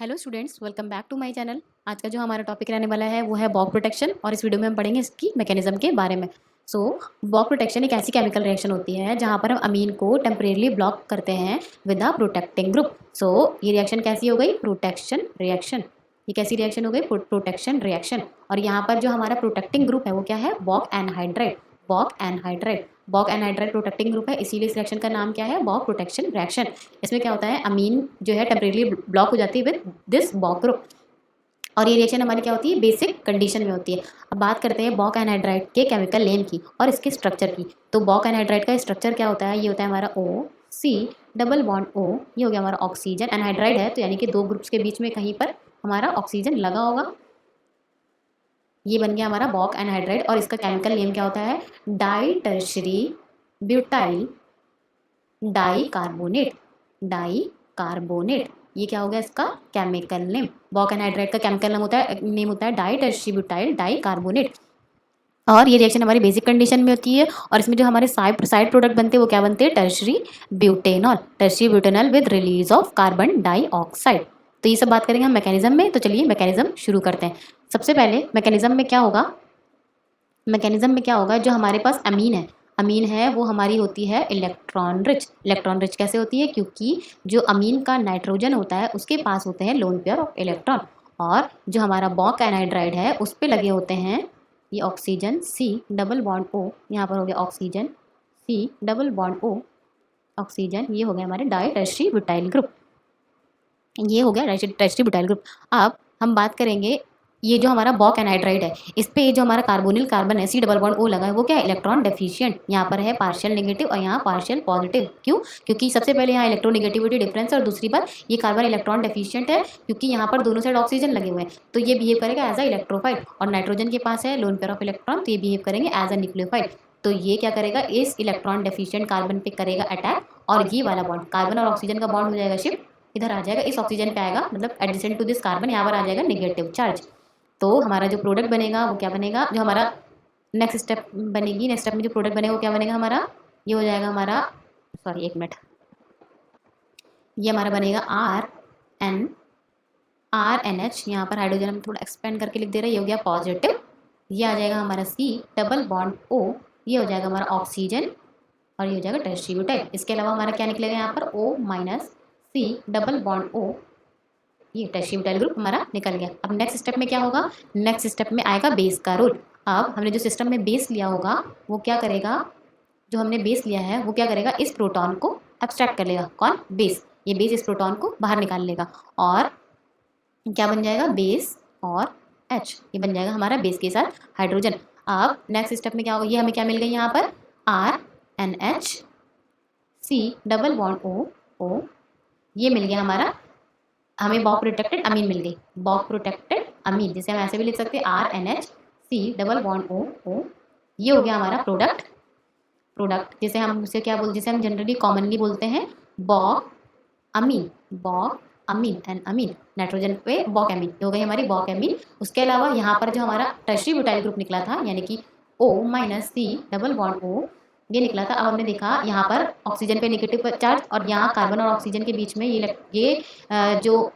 Hello students, welcome back to my channel. आज का जो हमारा टॉपिक रहने वाला है वो है बॉक प्रोटेक्शन और इस वीडियो में हम पढ़ेंगे इसकी मैकेनिज्म के बारे में। बॉक प्रोटेक्शन एक ऐसी केमिकल रिएक्शन होती है जहां पर हम अमीन को टेम्परेरली ब्लॉक करते हैं विद अ प्रोटेक्टिंग ग्रुप। ये रिएक्शन कैसी हो गई? Protection reaction. ये कैसी रिएक्शन हो गई? Protection reaction. और यहाँ पर जो हमारा प्रोटेक्टिंग ग्रुप है वो क्या है? Boc anhydride. Boc anhydride Boc anhydride protecting group है, इसीलिए इस रिएक्शन का नाम क्या है? Boc protection reaction. इसमें क्या होता है, अमीन जो है टेम्परेरली ब्लॉक हो जाती है विद दिस बॉक ग्रुप। और ये रिएक्शन हमारी क्या होती है? बेसिक कंडीशन में होती है। अब बात करते हैं बॉक एनहाइड्राइड के केमिकल नेम की और इसके स्ट्रक्चर की। तो बॉक एनहाइड्राइड का स्ट्रक्चर क्या होता है? ये होता है हमारा ओ सी डबल बॉन्ड ओ। ये हो गया हमारा ऑक्सीजन। एनहाइड्राइड है तो यानी कि दो ग्रुप्स के बीच में कहीं पर हमारा ऑक्सीजन लगा होगा। ये बन गया हमारा बॉक एनहाइड्राइड और इसका केमिकल नेम क्या होता है? Di tertiary butyl di carbonate. Di carbonate, ये क्या हो गया इसका केमिकल नेम? बॉक एनहाइड्राइड का केमिकल नेम होता है di tertiary butyl di carbonate. और ये रिएक्शन हमारी बेसिक कंडीशन में होती है और इसमें जो हमारे साइड प्रोडक्ट बनते हैं वो क्या बनते हैं? Tertiary butanol with release of carbon dioxide. तो ये सब बात करेंगे हम मैकेनिज्म में। तो चलिए मैकेनिज्म शुरू करते हैं। सबसे पहले मैकेनिज्म में क्या होगा? मैकेनिज्म में क्या होगा, जो हमारे पास अमीन है वो हमारी होती है इलेक्ट्रॉन रिच। इलेक्ट्रॉन रिच कैसे होती है? क्योंकि जो अमीन का नाइट्रोजन होता है उसके पास होते हैं लोन पेयर ऑफ इलेक्ट्रॉन। और जो हमारा बॉक एनाइड्राइड है उस पे लगे होते हैं ये oxygen C double bond O. यहाँ पर हो गया oxygen C double bond O oxygen. ये हो गया हमारे डाई टर्शरी ब्यूटाइल ग्रुप। ये हो गया टर्शरी ब्यूटाइल ग्रुप। अब हम बात करेंगे ये जो हमारा बॉक एनाइड्राइड है इस पे ये जो हमारा कार्बोनिल कार्बन है सी डबल बॉन्ड ओ लगा है वो क्या है? Electron deficient. यहाँ पर है पार्शियल नेगेटिव और यहाँ पार्शियल पॉजिटिव। क्यों? क्योंकि सबसे पहले यहाँ इलेक्ट्रोनेगेटिविटी डिफरेंस है और दूसरी बात ये कार्बन इलेक्ट्रॉन डेफिशिएंट है क्योंकि यहाँ पर दोनों साइड ऑक्सीजन लगे हुए हैं तो ये बिहेव करेगा एज अ इलेक्ट्रोफाइल। और नाइट्रोजन के पास है लोन पेयर ऑफ इलेक्ट्रॉन तो ये बिहेव करेंगे एज अ न्यूक्लियोफाइल। तो ये क्या करेगा? इस इलेक्ट्रॉन डेफिशिएंट कार्बन पे करेगा अटैक और ये वाला बॉन्ड कार्बन और ऑक्सीजन का बॉन्ड हो जाएगा शिफ्ट, इधर आ जाएगा, इस ऑक्सीजन पे आएगा, मतलब एडजेसेंट टू दिस कार्बन यहाँ पर आ जाएगा नेगेटिव चार्ज। तो हमारा जो प्रोडक्ट बनेगा वो क्या बनेगा? जो हमारा नेक्स्ट स्टेप बनेगी, नेक्स्ट स्टेप में जो प्रोडक्ट बनेगा वो क्या बनेगा हमारा? ये हो जाएगा हमारा, सॉरी एक मिनट, ये हमारा बनेगा आर एन एच। यहाँ पर हाइड्रोजन हम थोड़ा एक्सपेंड करके लिख दे रहे हैं, ये हो गया पॉजिटिव। ये आ जाएगा हमारा सी डबल बॉन्ड ओ। ये हो जाएगा हमारा ऑक्सीजन और ये हो जाएगा टर्शरी ब्यूटाइल। इसके अलावा हमारा क्या निकलेगा यहाँ पर? O minus C double bond O. ये टर्शरी ब्यूटाइल ग्रुप हमारा निकल गया। अब नेक्स्ट स्टेप में क्या होगा? नेक्स्ट स्टेप में आएगा बेस का रोल। अब हमने जो सिस्टम में बेस लिया होगा वो क्या करेगा? जो हमने बेस लिया है वो क्या करेगा? इस प्रोटॉन को एब्स्ट्रैक्ट कर लेगा। कौन? बेस। ये बेस इस प्रोटॉन को बाहर निकाल लेगा और क्या बन जाएगा? बेस और एच। ये बन जाएगा हमारा बेस के साथ हाइड्रोजन। अब नेक्स्ट स्टेप में क्या होगा? ये हमें क्या मिल गई यहाँ पर? R N H C double bond O O. ये मिल गया हमारा, हमें बॉक प्रोटेक्टेड अमीन मिल गई। बॉक प्रोटेक्टेड अमीन जिसे हम ऐसे भी लिख सकते हैं R N H C double bond O O. ये हो गया हमारा प्रोडक्ट जिसे हम उसे क्या बोलते, जिसे हम जनरली कॉमनली बोलते हैं बॉक अमीन। बॉक अमीन एंड अमीन, नाइट्रोजन पे बॉक अमीन, हो गई हमारी बॉक अमीन। उसके अलावा यहाँ पर जो हमारा टर्शरी ब्यूटाइल ग्रुप निकला था यानी कि O minus C double bond O, ये निकला था। अब हमने देखा यहाँ पर ऑक्सीजन पे नेगेटिव चार्ज और यहाँ कार्बन और ऑक्सीजन के बीच में जो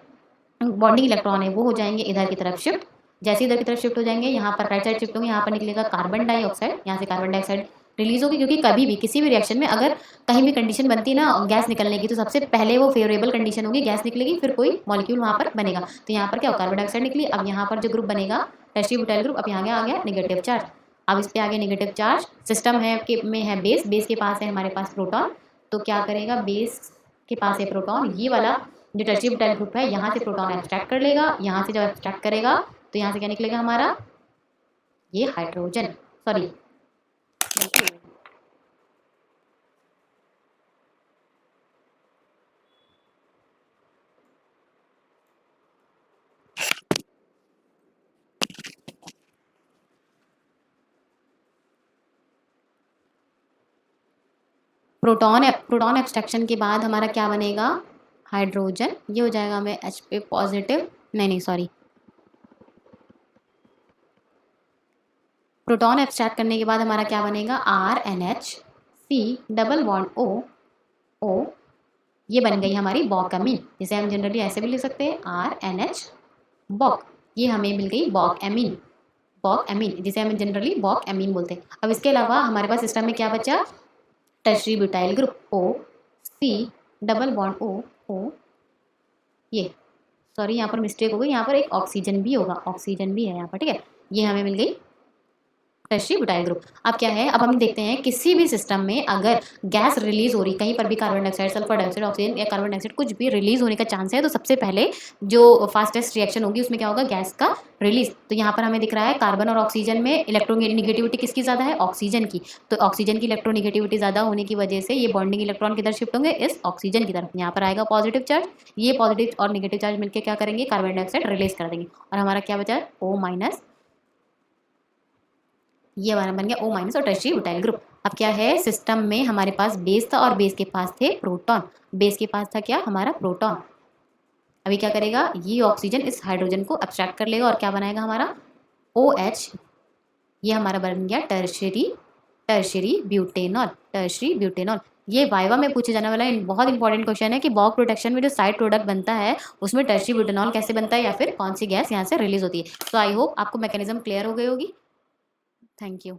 बॉन्डिंग इलेक्ट्रॉन है वो हो जाएंगे इधर की तरफ शिफ्ट। जैसे इधर की तरफ शिफ्ट हो जाएंगे यहाँ पर राइट साइड शिफ्ट होंगे, यहाँ पर निकलेगा कार्बन डाइऑक्साइड, यहाँ से कार्बन डाइऑक्साइड रिलीज होगी। क्योंकि कभी भी किसी भी रिएक्शन में अगर कहीं भी कंडीशन बनती है ना गैस निकलने की तो सबसे पहले वो फेवरेबल कंडीशन होगी, गैस निकलेगी फिर कोई मॉलिक्यूल वहाँ पर बनेगा। तो यहाँ पर क्या हो? कार्बन डाइऑक्साइड निकली। अब यहाँ पर जो ग्रुप बनेगा टर्शरी ब्यूटाइल ग्रुप, अब यहाँ आ गया नेगेटिव चार्ज। अब इस पे आ गया नेगेटिव चार्ज। सिस्टम है के में है बेस के पास है हमारे पास प्रोटॉन। तो क्या करेगा? बेस के पास है प्रोटॉन, ये वाला जो टर्शरी ब्यूटाइल ग्रुप है यहाँ से प्रोटॉन एक्सट्रैक्ट कर लेगा। यहाँ से जब एक्सट्रैक्ट करेगा तो यहाँ से क्या निकलेगा हमारा? ये हाइड्रोजन, सॉरी प्रोटॉन एक्सट्रैक्शन के बाद हमारा क्या बनेगा? हाइड्रोजन। ये हो जाएगा हमें एच पे पॉजिटिव, नहीं सॉरी, प्रोटॉन एक्सट्रैक्ट करने के बाद हमारा क्या बनेगा? R N H C double bond O O. ये बन गई हमारी बॉक अमीन, जिसे हम जनरली ऐसे भी लिख सकते हैं RNH बॉक। ये हमें मिल गई बॉक अमीन, बॉक अमीन जिसे हम जनरली बॉक अमीन बोलते हैं। अब इसके अलावा हमारे पास सिस्टम में क्या बचा, tertiary butyl group OC double bond O, ये सॉरी यहाँ पर मिस्टेक हो गई, यहाँ पर एक ऑक्सीजन भी होगा, ऑक्सीजन भी है यहाँ पर, ठीक है। ये हमें मिल गई टर्शरी ब्यूटाइल ग्रुप। अब क्या है, अब हम देखते हैं किसी भी सिस्टम में अगर गैस रिलीज हो रही, कहीं पर भी carbon dioxide, sulphur dioxide, oxygen या कार्बन डाइऑक्साइड कुछ भी रिलीज होने का चांस है, तो सबसे पहले जो फास्टेस्ट रिएक्शन होगी उसमें क्या होगा, गैस का रिलीज। तो यहाँ पर हमें दिख रहा है कार्बन और ऑक्सीजन में इलेक्ट्रोनिगेटिविटी किसकी ज़्यादा है, ऑक्सीजन की। तो ऑक्सीजन की इलेक्ट्रोनिगेटिविटी ज़्यादा होने की वजह से ये बॉन्डिंग इलेक्ट्रॉन किधर शिफ्ट होंगे, इस ऑक्सीजन की तरफ। यहाँ पर आएगा पॉजिटिव चार्ज, ये पॉजिटिव और निगेटिव चार्ज मिलकर क्या करेंगे, कार्बन डाइऑक्साइड रिलीज कर देंगे, और हमारा क्या बचा O-, ये हमारा बन गया O- और टर्शरी ब्यूटाइल ग्रुप। अब क्या है, सिस्टम में हमारे पास बेस था और बेस के पास थे प्रोटॉन, बेस के पास था क्या, हमारा प्रोटॉन। अभी क्या करेगा, ये ऑक्सीजन इस हाइड्रोजन को अब्स्ट्रैक्ट कर लेगा और क्या बनाएगा हमारा OH, ये हमारा बन गया टर्शरी ब्यूटेनॉल, टर्शरी ब्यूटेनॉल। ये वाइवा में पूछे जाने वाला बहुत इंपॉर्टेंट क्वेश्चन है कि बॉक प्रोटेक्शन में जो साइड प्रोडक्ट बनता है उसमें टर्शरी ब्यूटेनॉल कैसे बनता है या फिर कौन सी गैस यहाँ से रिलीज होती है। तो आई होप आपको मैकेनिज्म क्लियर हो गई होगी। Thank you.